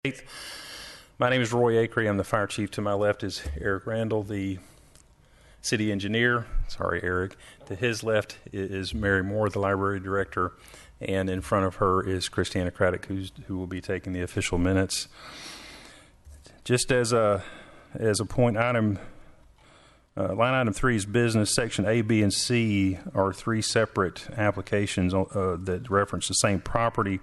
My name is Roy Acree. I'm the fire chief. To my left is Eric Randall, the city engineer. Sorry, Eric. To his left is Mary Moore, the library director. And in front of her is Christiana Craddock, who will be taking the official minutes. Just as a point item, line item 3 is business. Section A, B, and C are 3 separate applications that reference the same property,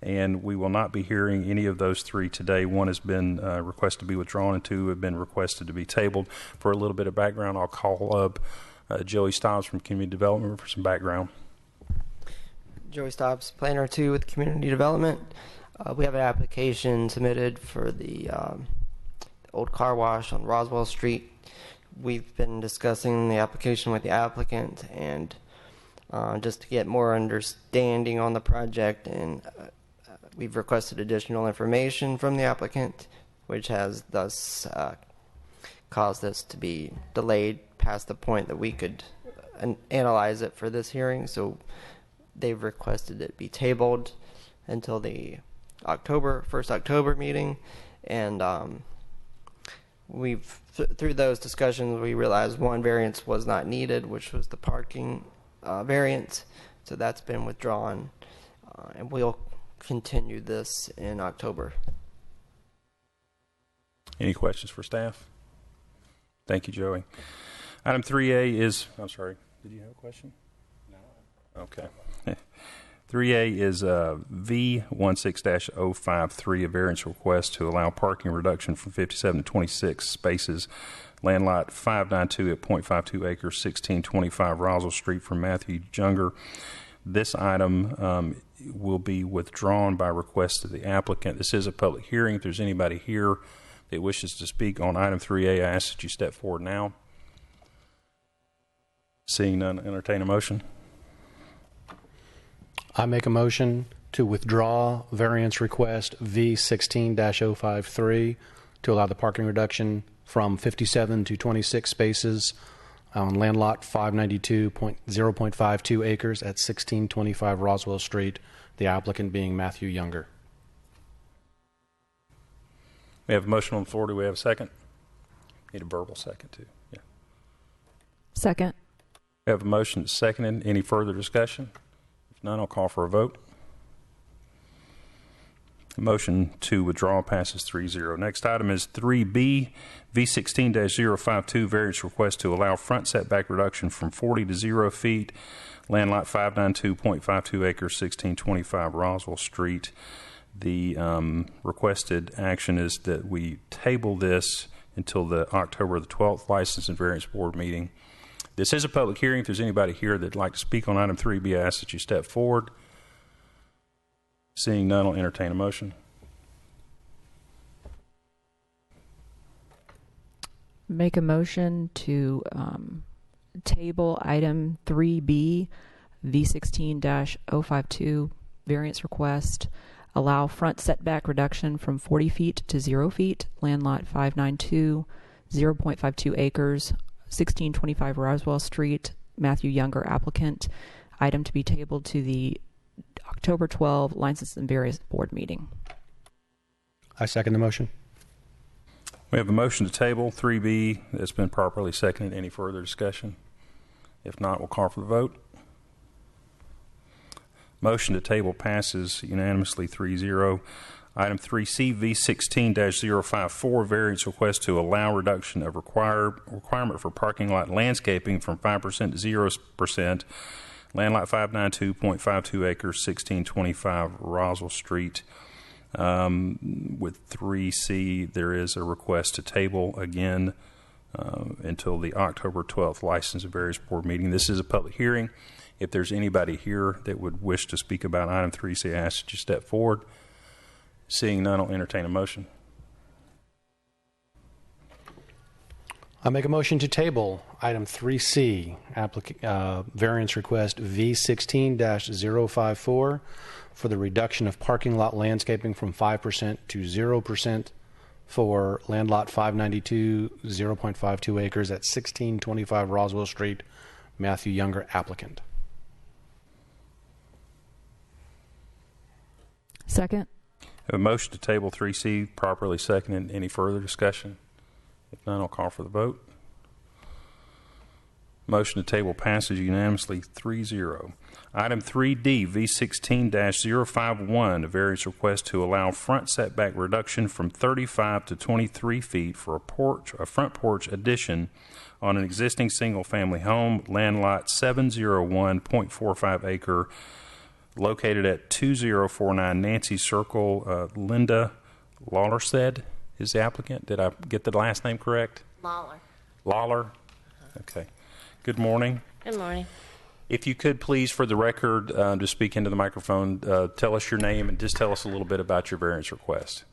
and we will not be hearing any of those 3 today. 1 has been requested to be withdrawn, and 2 have been requested to be tabled. For a little bit of background, I'll call up Joey Stobbs from Community Development for some background. Joey Stobbs, Planner 2 with Community Development. We have an application submitted for the old car wash on Roswell Street. We've been discussing the application with the applicant and just to get more understanding on the project, and we've requested additional information from the applicant, which has thus caused this to be delayed past the point that we could analyze it for this hearing. So they've requested it be tabled until the first October meeting, and through those discussions we realized one variance was not needed, which was the parking variance. So that's been withdrawn, and we'll continue this in October. Any questions for staff? Thank you, Joey. Item 3A is, I'm sorry, did you have a question? No. Okay. 3A is V16-053, a variance request to allow parking reduction from 57 to 26 spaces, land lot 592 at 0.52 acres, 1625 Roswell Street from Matthew Younger. This item will be withdrawn by request of the applicant. This is a public hearing. If there's anybody here that wishes to speak on item 3A, I ask that you step forward now. Seeing none, entertain a motion. I make a motion to withdraw variance request V16-053 to allow the parking reduction from 57 to 26 spaces on land lot 592.0.52 acres at 1625 Roswell Street, the applicant being Matthew Younger. We have a motion on the floor. Do we have a second? Need a verbal second too. Yeah. Second. We have a motion seconded. Any further discussion? If none, I'll call for a vote. The motion to withdraw passes 3-0. Next item is 3B, V16-052, variance request to allow front setback reduction from 40 to 0 feet, land lot 592.52 acres, 1625 Roswell Street. The requested action is that we table this until the October the 12th License and Variance Board meeting. This is a public hearing. If there's anybody here that'd like to speak on item 3B, I ask that you step forward. Seeing none, I'll entertain a motion. Make a motion to table item 3B, V16-052, variance request, allow front setback reduction from 40 feet to 0 feet, land lot 592, 0.52 acres, 1625 Roswell Street, Matthew Younger applicant. Item to be tabled to the October 12 License and Variance Board meeting. I second the motion. We have a motion to table 3B that's been properly seconded. Any further discussion? If not, we'll call for the vote. Motion to table passes unanimously 3-0. Item 3C, V16-054, variance request to allow reduction of requirement for parking lot landscaping from 5% to 0%, land lot 592.52 acres, 1625 Roswell Street. With 3C, there is a request to table again until the October 12th License and Variance Board meeting. This is a public hearing. If there's anybody here that would wish to speak about item 3C, I ask that you step forward. Seeing none, I'll entertain a motion. I make a motion to table item 3C, variance request V16-054 for the reduction of parking lot landscaping from 5% to 0% for land lot 592, 0.52 acres at 1625 Roswell Street, Matthew Younger applicant. Second. A motion to table 3C, properly seconded. Any further discussion? If none, I'll call for the vote. Motion to table passes unanimously 3-0. Item 3D, V16-051, a variance request to allow front setback reduction from 35 to 23 feet for a front porch addition on an existing single-family home, land lot 701.45 acre, located at 2049 Nancy Circle. Linda Lawlerstead is the applicant. Did I get the last name correct? Lawler? Okay. Good morning. Good morning. If you could please, for the record, just speak into the microphone, tell us your name and just tell us a little bit about your variance request.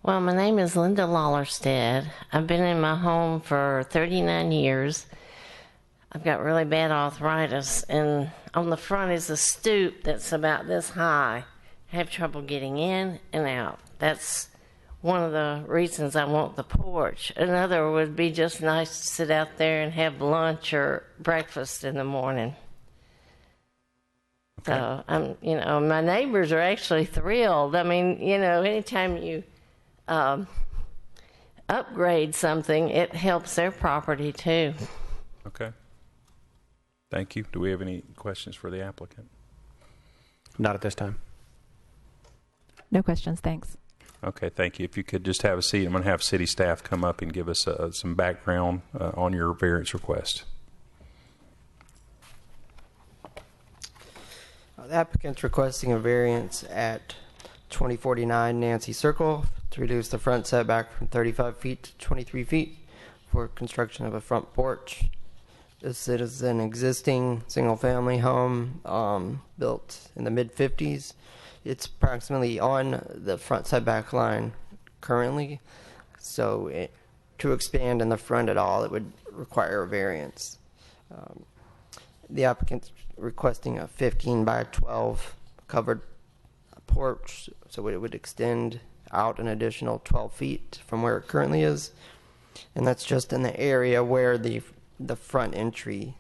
Well, my name is Linda Lawlerstead. I've been in my home for 39 years. I've got really bad arthritis, and on the front is a stoop that's about this high. I have trouble getting in and out. That's one of the reasons I want the porch. Another would be just nice to sit out there and have lunch or breakfast in the morning. Okay. So, my neighbors are actually thrilled. I mean, anytime you upgrade something, it helps their property too. Okay. Thank you. Do we have any questions for the applicant? Not at this time. No questions, thanks. Okay, thank you. If you could just have a seat, I'm going to have city staff come up and give us some background on your variance request. The applicant's requesting a variance at 2049 Nancy Circle to reduce the front setback from 35 feet to 23 feet for construction of a front porch. This is an existing single-family home built in the mid-50s. It's approximately on the front setback line currently, so to expand in the front at all, it would require a variance. The applicant's requesting a 15 by 12 covered porch, so it would extend out an additional 12 feet from where it currently is, and that's just in the area where the front entry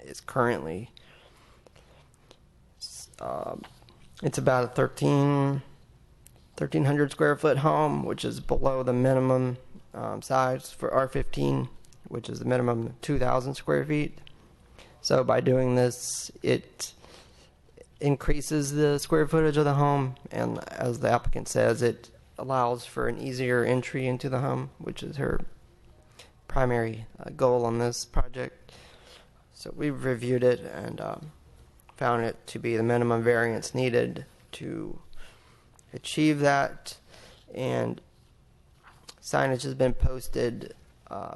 is currently. It's about a 1,300 square foot home, which is below the minimum size for R15, which is the minimum of 2,000 square feet. So by doing this, it increases the square footage of the home, and as the applicant says, it allows for an easier entry into the home, which is her primary goal on this project. So we've reviewed it and found it to be the minimum variance needed to achieve that, and signage has been posted.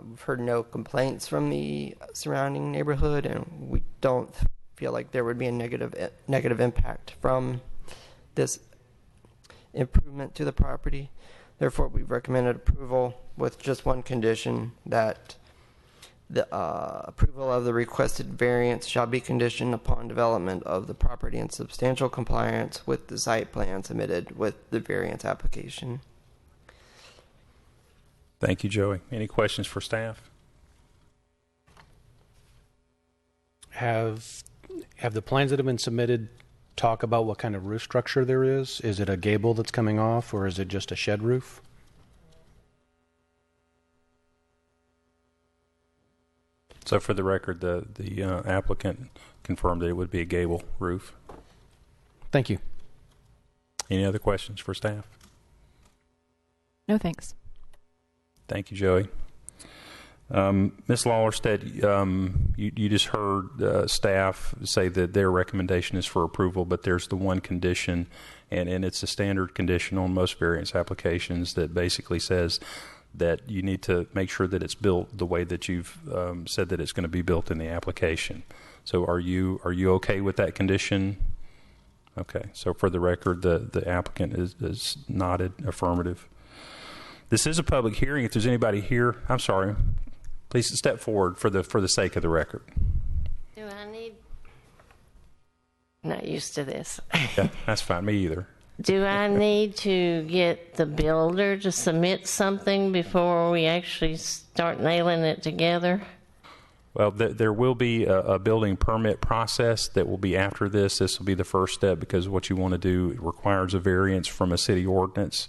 We've heard no complaints from the surrounding neighborhood, and we don't feel like there would be a negative impact from this improvement to the property. Therefore, we've recommended approval with just one condition, that the approval of the requested variance shall be conditioned upon development of the property in substantial compliance with the site plan submitted with the variance application. Thank you, Joey. Any questions for staff? Have the plans that have been submitted talk about what kind of roof structure there is? Is it a gable that's coming off, or is it just a shed roof? So for the record, the applicant confirmed that it would be a gable roof. Thank you. Any other questions for staff? No thanks. Thank you, Joey. Ms. Lawlerstead, you just heard staff say that their recommendation is for approval, but there's the one condition, and it's a standard condition on most variance applications that basically says that you need to make sure that it's built the way that you've said that it's going to be built in the application. So are you okay with that condition? Okay. So for the record, the applicant is nodded affirmative. This is a public hearing. If there's anybody here, I'm sorry, please step forward for the sake of the record. Do I need... Not used to this. Yeah, that's fine. Me either. Do I need to get the builder to submit something before we actually start nailing it together? Well, there will be a building permit process that will be after this. This will be the first step because what you want to do requires a variance from a city ordinance,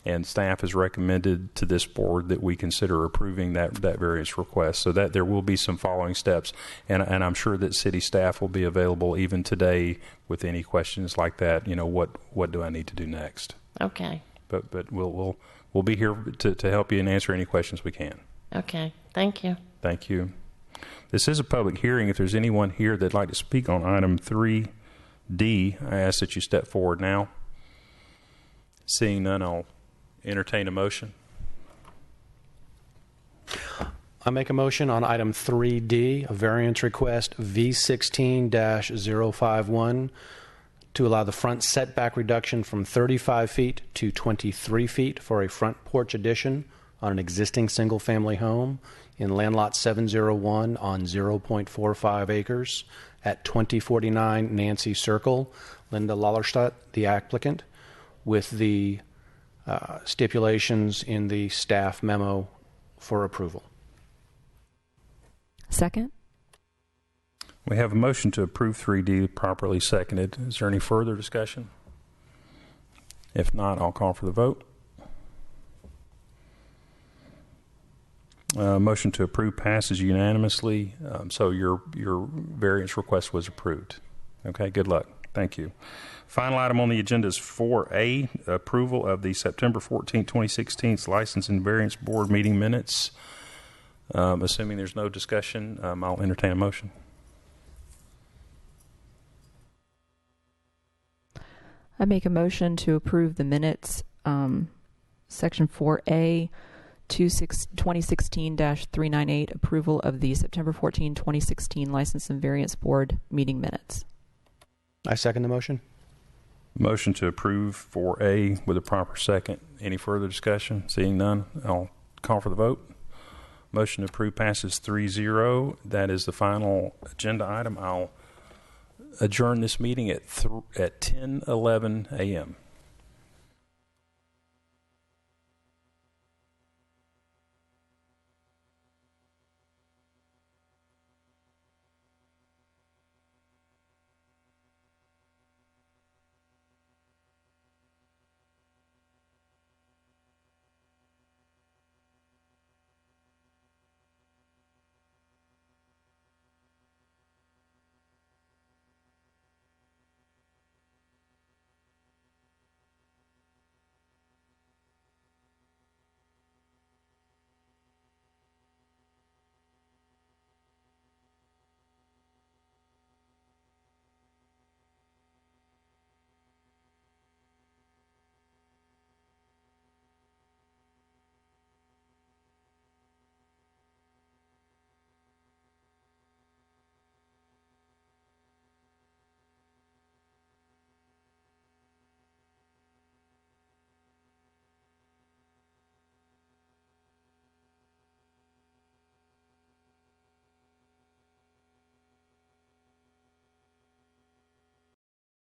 and staff has recommended to this board that we consider approving that variance request. So that there will be some following steps, and I'm sure that city staff will be available even today with any questions like that. You know, what do I need to do next? Okay. But we'll be here to help you and answer any questions we can. Okay. Thank you. Thank you. This is a public hearing. If there's anyone here that'd like to speak on item 3D, I ask that you step forward now. Seeing none, I'll entertain a motion. I make a motion on item 3D, a variance request V16-051 to allow the front setback reduction from 35 feet to 23 feet for a front porch addition on an existing single-family home in land lot 701 on 0.45 acres at 2049 Nancy Circle. Linda Lallerstadt, the applicant, with the stipulations in the staff memo for approval. Second? We have a motion to approve 3D properly seconded. Is there any further discussion? If not, I'll call for the vote. Motion to approve passes unanimously. So your variance request was approved. Okay, good luck. Thank you. Final item on the agenda is 4A, approval of the September 14, 2016 License and Variance Board meeting minutes. Assuming there's no discussion, I'll entertain a motion. I make a motion to approve the minutes, section 4A, 2016-398, approval of the September 14, 2016 License and Variance Board meeting minutes. I second the motion. Motion to approve 4A with a proper second. Any further discussion? Seeing none, I'll call for the vote. Motion to approve passes 3-0. That is the final agenda item. I'll adjourn this meeting at 10:11 a.m.